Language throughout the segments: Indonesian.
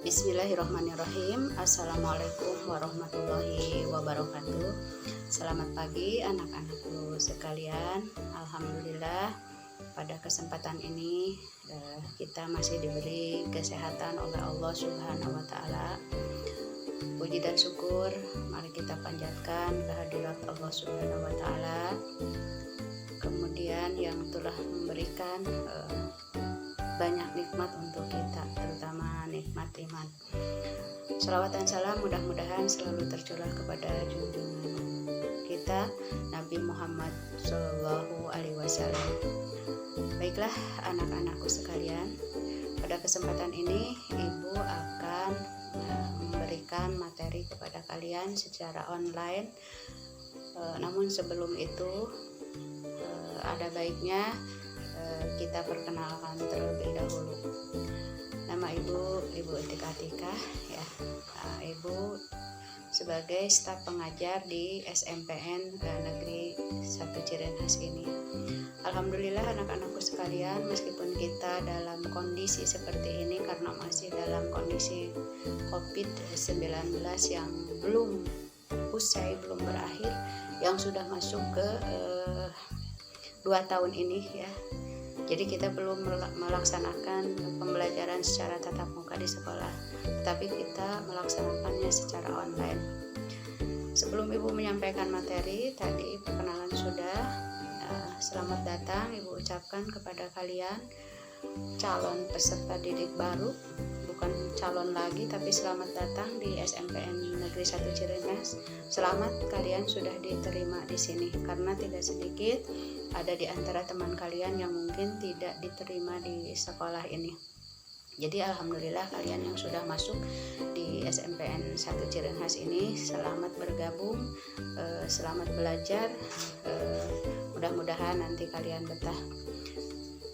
Bismillahirrahmanirrahim. Assalamualaikum warahmatullahi wabarakatuh. Selamat pagi anak-anakku sekalian. Alhamdulillah pada kesempatan ini kita masih diberi kesehatan oleh Allah Subhanahu wa taala. Puji dan syukur mari kita panjatkan kehadirat Allah Subhanahu wa taala. Kemudian yang telah memberikan banyak nikmat untuk kita, terutama nikmat iman. Shalawat dan salam mudah-mudahan selalu tercurah kepada junjungan kita Nabi Muhammad Shallallahu Alaihi Wasallam. Baiklah anak-anakku sekalian, pada kesempatan ini Ibu akan memberikan materi kepada kalian secara online. Namun sebelum itu ada baiknya kita perkenalkan terlebih dahulu. Nama Ibu Etika Atika ya. Ibu sebagai staf pengajar di SMPN Negeri 1 Cirengas ini. Alhamdulillah anak-anakku sekalian, meskipun kita dalam kondisi seperti ini karena masih dalam kondisi COVID-19 yang belum usai, belum berakhir, yang sudah masuk ke 2 tahun ini ya. Jadi kita belum melaksanakan pembelajaran secara tatap muka di sekolah, tetapi kita melaksanakannya secara online. Sebelum Ibu menyampaikan materi, tadi perkenalan sudah. Selamat datang Ibu ucapkan kepada kalian calon peserta didik baru, bukan calon lagi tapi selamat datang di SMPN Negeri 1 Cirengas. Selamat kalian sudah diterima di sini, karena tidak sedikit ada di antara teman kalian yang mungkin tidak diterima di sekolah ini. Jadi alhamdulillah kalian yang sudah masuk di SMPN 1 Cirengas ini selamat bergabung, selamat belajar, mudah-mudahan nanti kalian betah.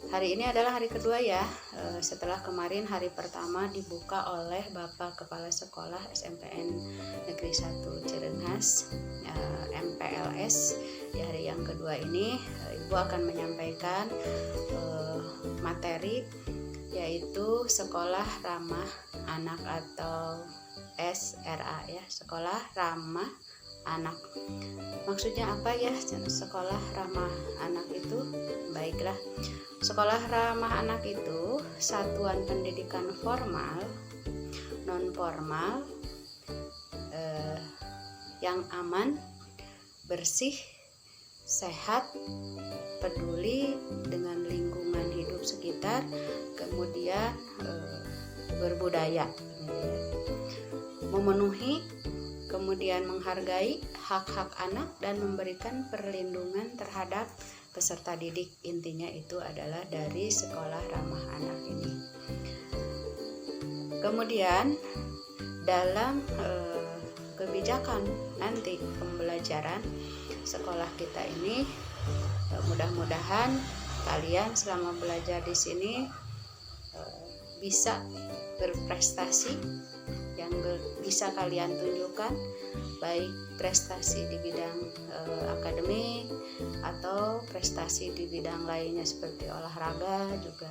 Hari ini adalah hari kedua ya, setelah kemarin hari pertama dibuka oleh Bapak Kepala Sekolah SMPN Negeri 1 Cirengas, MPLS. Di hari yang kedua ini Ibu akan menyampaikan materi, yaitu Sekolah Ramah Anak atau SRA ya, Sekolah Ramah Anak. Maksudnya apa ya sekolah ramah anak itu? Baiklah, sekolah ramah anak itu satuan pendidikan formal, non formal, yang aman, bersih, sehat, peduli dengan lingkungan hidup sekitar, kemudian berbudaya, memenuhi, kemudian menghargai hak-hak anak dan memberikan perlindungan terhadap peserta didik. Intinya itu adalah dari sekolah ramah anak ini. Kemudian dalam kebijakan nanti pembelajaran sekolah kita ini, mudah-mudahan kalian selama belajar di sini bisa berprestasi, yang bisa kalian tunjukkan, baik prestasi di bidang akademik atau prestasi di bidang lainnya seperti olahraga juga.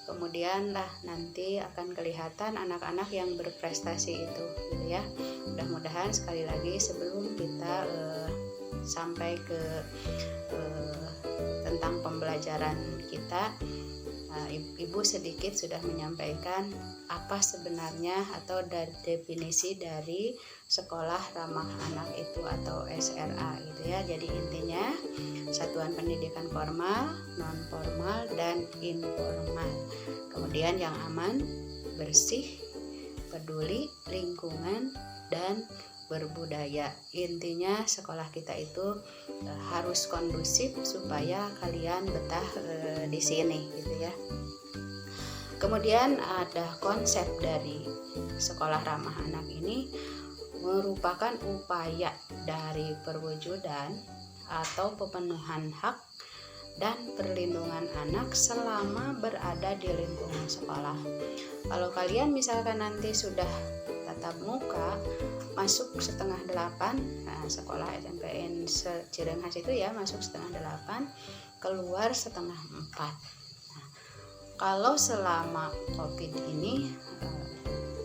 Kemudian lah nanti akan kelihatan anak-anak yang berprestasi itu gitu ya. Mudah-mudahan sekali lagi sebelum kita sampai ke tentang pembelajaran kita, Ibu sedikit sudah menyampaikan apa sebenarnya atau definisi dari sekolah ramah anak itu atau SRA gitu ya. Jadi intinya satuan pendidikan formal, non formal dan informal. Kemudian yang aman, bersih, peduli lingkungan dan berbudaya. Intinya sekolah kita itu harus kondusif supaya kalian betah di sini gitu ya. Kemudian ada konsep dari sekolah ramah anak ini merupakan upaya dari perwujudan atau pemenuhan hak dan perlindungan anak selama berada di lingkungan sekolah. Kalau kalian misalkan nanti sudah tatap muka masuk 7:30, sekolah SMPN Cirengas itu ya masuk 7:30, keluar 3:30. Kalau selama COVID ini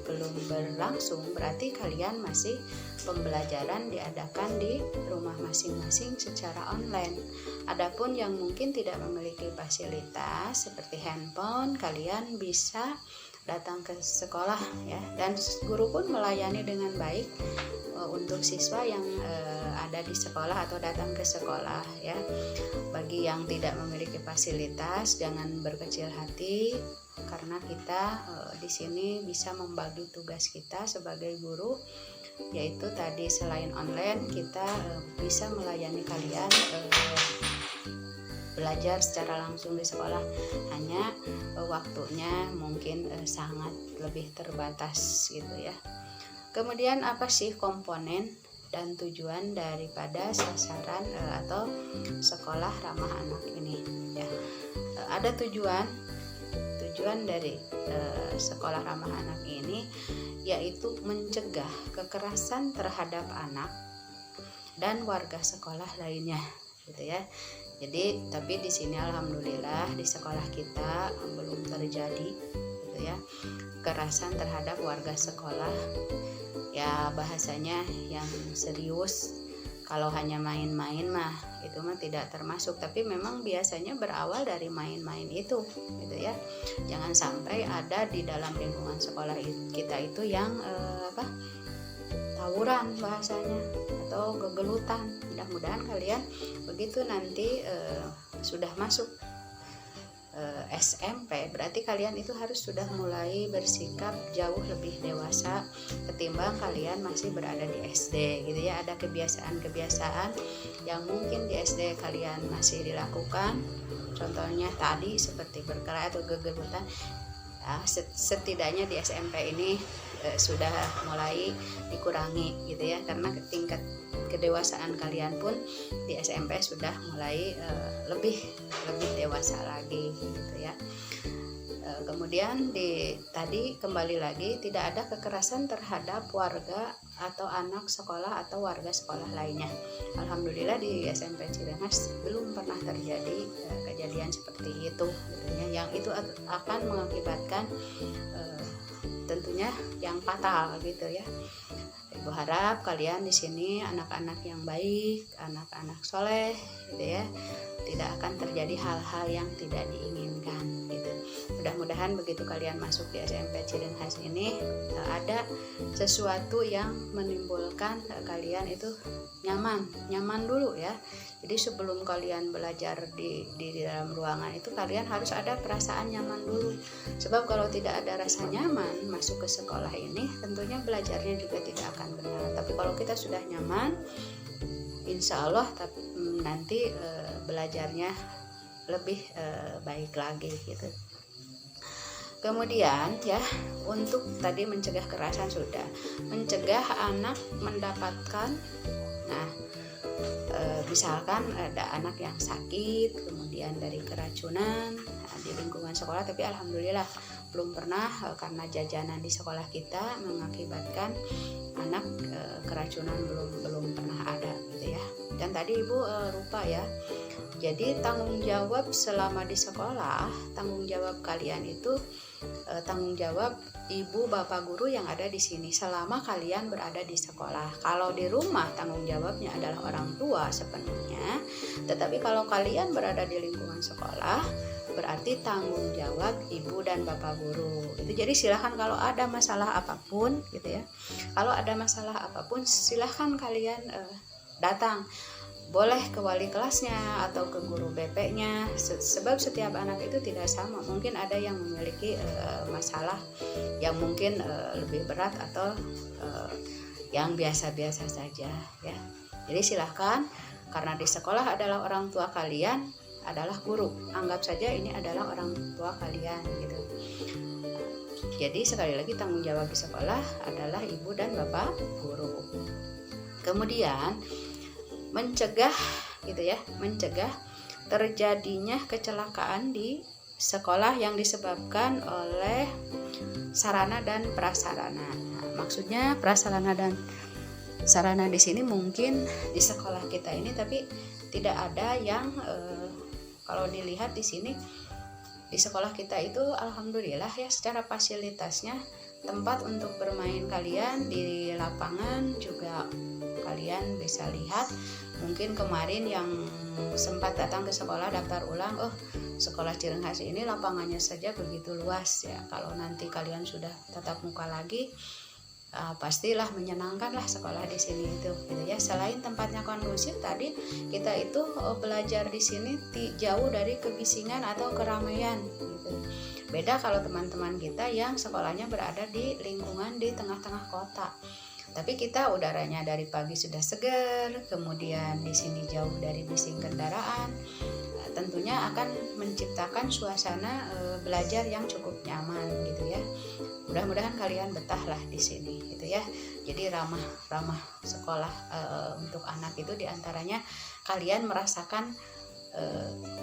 belum berlangsung, berarti kalian masih pembelajaran diadakan di rumah masing-masing secara online. Adapun yang mungkin tidak memiliki fasilitas seperti handphone, kalian bisa datang ke sekolah ya, dan guru pun melayani dengan baik untuk siswa yang ada di sekolah atau datang ke sekolah ya. Bagi yang tidak memiliki fasilitas, jangan berkecil hati, karena kita di sini bisa membagi tugas kita sebagai guru, yaitu tadi selain online kita bisa melayani kalian belajar secara langsung di sekolah, hanya waktunya mungkin sangat lebih terbatas gitu ya. Kemudian apa sih komponen dan tujuan daripada sasaran atau sekolah ramah anak ini ya. Ada tujuan dari sekolah ramah anak ini, yaitu mencegah kekerasan terhadap anak dan warga sekolah lainnya gitu ya. Jadi tapi di sini alhamdulillah di sekolah kita belum terjadi gitu ya kekerasan terhadap warga sekolah ya, bahasanya yang serius. Kalau hanya main-main mah itu mah tidak termasuk, tapi memang biasanya berawal dari main-main itu gitu ya. Jangan sampai ada di dalam lingkungan sekolah kita itu yang tawuran bahasanya atau gegelutan. Mudah-mudahan kalian begitu nanti sudah masuk SMP, berarti kalian itu harus sudah mulai bersikap jauh lebih dewasa ketimbang kalian masih berada di SD gitu ya. Ada kebiasaan-kebiasaan yang mungkin di SD kalian masih dilakukan, contohnya tadi seperti berkelahi atau gegelutan ya, setidaknya di SMP ini sudah mulai dikurangi gitu ya, karena tingkat kedewasaan kalian pun di SMP sudah mulai lebih dewasa lagi gitu ya. Kemudian tadi kembali lagi, tidak ada kekerasan terhadap warga atau anak sekolah atau warga sekolah lainnya. Alhamdulillah di SMP Cirengas belum pernah terjadi kejadian seperti itu gitu ya, yang itu akan mengakibatkan tentunya yang fatal gitu ya. Ibu harap kalian di sini anak-anak yang baik, anak-anak soleh gitu ya, tidak akan terjadi hal-hal yang tidak diinginkan gitu. Mudah-mudahan begitu kalian masuk di SMP Cirengas ini ada sesuatu yang menimbulkan kalian itu nyaman dulu ya. Jadi sebelum kalian belajar di dalam ruangan itu, kalian harus ada perasaan nyaman dulu. Sebab kalau tidak ada rasa nyaman masuk ke sekolah ini, tentunya belajarnya juga tidak akan benar. Tapi kalau kita sudah nyaman, insya Allah nanti belajarnya lebih baik lagi gitu. Kemudian ya, untuk tadi mencegah kekerasan sudah, mencegah anak mendapatkan, misalkan ada anak yang sakit kemudian dari keracunan di lingkungan sekolah, tapi alhamdulillah belum pernah karena jajanan di sekolah kita mengakibatkan anak keracunan, belum pernah ada gitu ya. Dan tadi ibu lupa ya, jadi tanggung jawab selama di sekolah, tanggung jawab kalian itu tanggung jawab ibu bapak guru yang ada di sini selama kalian berada di sekolah. Kalau di rumah tanggung jawabnya adalah orang tua sepenuhnya, tetapi kalau kalian berada di lingkungan sekolah berarti tanggung jawab ibu dan bapak guru. Itu jadi silahkan kalau ada masalah apapun gitu ya. Kalau ada masalah apapun silahkan kalian datang. Boleh ke wali kelasnya atau ke guru BP-nya, sebab setiap anak itu tidak sama. Mungkin ada yang memiliki masalah yang mungkin lebih berat atau yang biasa-biasa saja ya. Jadi silahkan, karena di sekolah adalah orang tua kalian, adalah guru. Anggap saja ini adalah orang tua kalian gitu. Jadi sekali lagi tanggung jawab di sekolah adalah ibu dan bapak guru. Kemudian mencegah gitu ya, mencegah terjadinya kecelakaan di sekolah yang disebabkan oleh sarana dan prasarana. Nah, maksudnya prasarana dan sarana di sini mungkin di sekolah kita ini, tapi tidak ada yang kalau dilihat di sini di sekolah kita itu alhamdulillah ya, secara fasilitasnya tempat untuk bermain kalian di lapangan juga kalian bisa lihat. Mungkin kemarin yang sempat datang ke sekolah daftar ulang, oh sekolah Cirenghas ini lapangannya saja begitu luas ya. Kalau nanti kalian sudah tatap muka lagi, pastilah menyenangkan lah sekolah di sini itu gitu ya. Selain tempatnya kondusif, tadi kita itu belajar di sini jauh dari kebisingan atau keramaian gitu. Beda kalau teman-teman kita yang sekolahnya berada di lingkungan di tengah-tengah kota. Tapi kita udaranya dari pagi sudah segar, kemudian di sini jauh dari bising kendaraan, tentunya akan menciptakan suasana belajar yang cukup nyaman gitu ya. Mudah-mudahan kalian betah lah di sini gitu ya. Jadi ramah sekolah untuk anak itu diantaranya kalian merasakan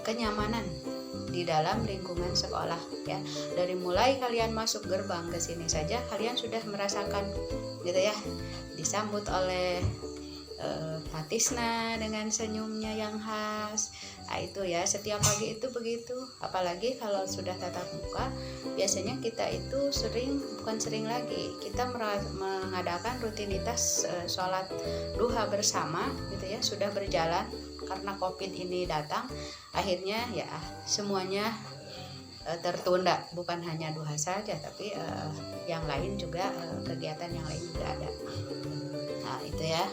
kenyamanan di dalam lingkungan sekolah ya. Dari mulai kalian masuk gerbang ke sini saja kalian sudah merasakan gitu ya, disambut oleh Pak Tisna dengan senyumnya yang khas. Nah itu ya, setiap pagi itu begitu. Apalagi kalau sudah tatap muka, biasanya kita itu bukan sering lagi, kita mengadakan rutinitas sholat duha bersama gitu ya, sudah berjalan. Karena COVID ini datang, akhirnya ya semuanya tertunda, bukan hanya duha saja tapi yang lain juga, kegiatan yang lain juga ada. Nah itu ya,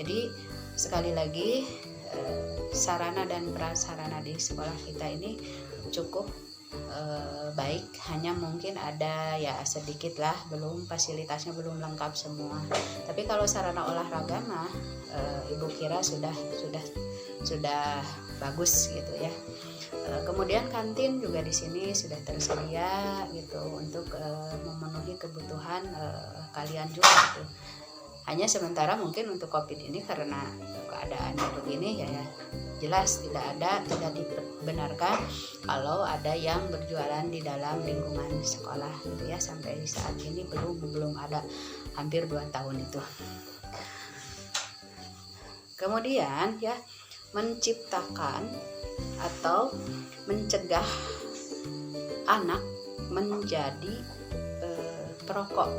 jadi sekali lagi sarana dan prasarana di sekolah kita ini cukup baik, hanya mungkin ada ya sedikit lah, fasilitasnya belum lengkap semua. Tapi kalau sarana olahraga mah ibu kira sudah bagus gitu ya. Kemudian kantin juga di sini sudah tersedia gitu untuk memenuhi kebutuhan kalian juga gitu. Hanya sementara mungkin untuk COVID ini karena keadaannya begini ya jelas tidak dibenarkan kalau ada yang berjualan di dalam lingkungan sekolah gitu ya. Sampai saat ini belum ada, hampir 2 tahun itu. Kemudian ya, menciptakan atau mencegah anak menjadi perokok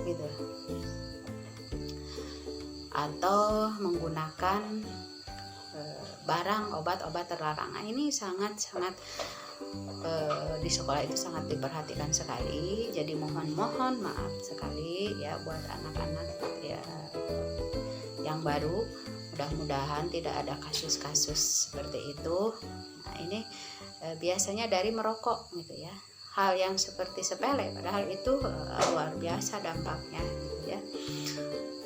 gitu, atau menggunakan barang obat-obat terlarang. Nah, ini sangat di sekolah itu sangat diperhatikan sekali. Jadi mohon maaf sekali ya buat anak-anak ya yang baru, mudah-mudahan tidak ada kasus-kasus seperti itu. Nah ini biasanya dari merokok gitu ya, hal yang seperti sepele padahal itu luar biasa dampaknya gitu ya.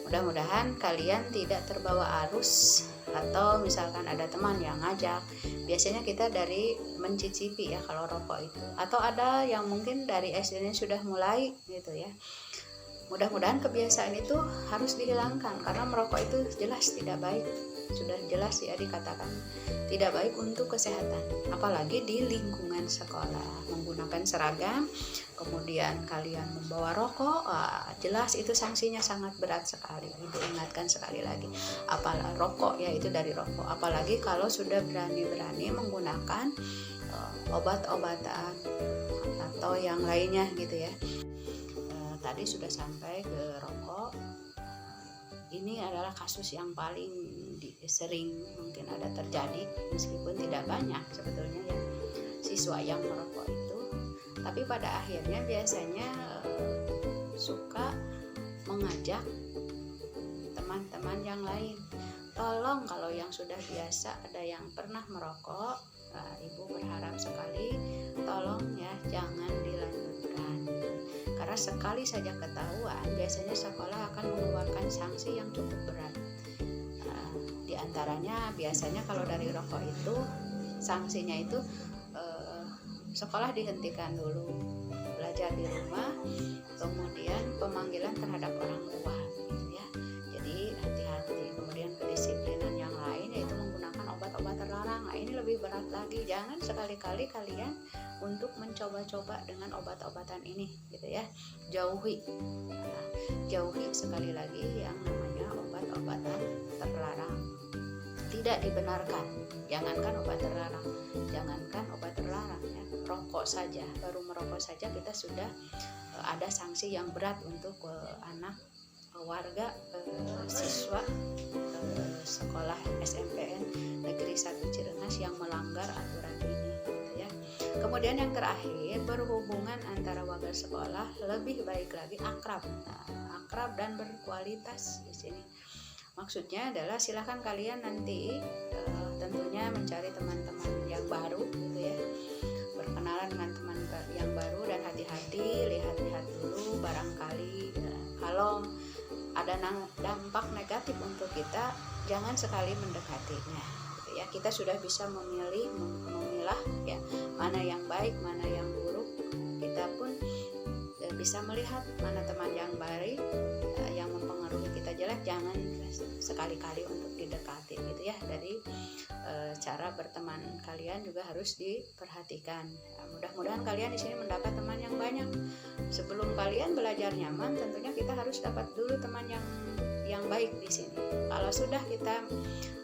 Mudah-mudahan kalian tidak terbawa arus, atau misalkan ada teman yang ngajak, biasanya kita dari mencicipi ya kalau rokok itu, atau ada yang mungkin dari SD-nya sudah mulai gitu ya. Mudah-mudahan kebiasaan itu harus dihilangkan, karena merokok itu jelas tidak baik, sudah jelas ya dikatakan tidak baik untuk kesehatan, apalagi di lingkungan sekolah. Menggunakan seragam kemudian kalian membawa rokok, jelas itu sanksinya sangat berat sekali. Ibu ingatkan sekali lagi, apalagi rokok ya, itu dari rokok, apalagi kalau sudah berani menggunakan obat-obatan atau yang lainnya gitu ya. Tadi sudah sampai ke rokok. Ini adalah kasus yang paling sering mungkin ada terjadi, meskipun tidak banyak sebetulnya ya siswa yang merokok itu. Tapi pada akhirnya biasanya suka mengajak teman-teman yang lain. Tolong kalau yang sudah biasa, ada yang pernah merokok, ibu berharap sekali tolong ya jangan dilanjutkan. Karena sekali saja ketahuan, biasanya sekolah akan mengeluarkan sanksi yang cukup berat. Di antaranya biasanya kalau dari rokok itu, sanksinya itu sekolah dihentikan dulu, belajar di rumah, kemudian pemanggilan terhadap orang tua gitu ya. Jadi hati-hati. Kemudian kedisiplinan yang lain yaitu menggunakan obat-obat terlarang. Nah, ini lebih berat lagi. Jangan sekali-kali kalian untuk mencoba-coba dengan obat-obatan ini gitu ya. Jauhi sekali lagi yang namanya obat-obatan terlarang. Tidak dibenarkan. Jangankan obat terlarang ya, merokok saja, kita sudah ada sanksi yang berat untuk anak warga siswa sekolah SMPN Negeri 1 Cirengas yang melanggar aturan ini gitu ya. Kemudian yang terakhir, berhubungan antara warga sekolah lebih baik lagi akrab. Akrab dan berkualitas di sini. Maksudnya adalah silahkan kalian nanti tentunya mencari teman-teman yang baru gitu ya. Berkenalan dengan teman yang baru dan hati-hati, lihat-lihat dulu barangkali kalau ada dampak negatif untuk kita, jangan sekali mendekatinya gitu ya. Kita sudah bisa memilah ya, mana yang baik, mana yang buruk. Kita pun bisa melihat mana teman yang baik, yang mempengaruhi kita jelek, jangan sekali-kali untuk didekati gitu ya. Dari cara berteman kalian juga harus diperhatikan. Mudah-mudahan kalian di sini mendapat teman yang banyak. Sebelum kalian belajar nyaman, tentunya kita harus dapat dulu teman yang baik di sini. Kalau sudah kita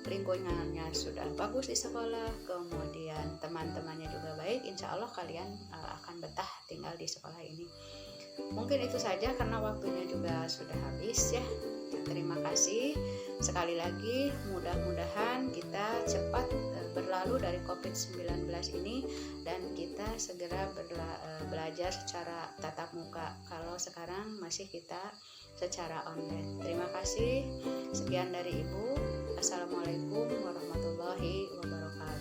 lingkungannya sudah bagus di sekolah, kemudian teman-temannya juga baik, insya Allah kalian akan betah tinggal di sekolah ini. Mungkin itu saja karena waktunya juga sudah habis ya. Terima kasih sekali lagi, mudah-mudahan kita cepat berlalu dari COVID-19 ini dan kita segera belajar secara tatap muka. Kalau sekarang masih kita secara online. Terima kasih. Sekian dari Ibu. Assalamualaikum warahmatullahi wabarakatuh.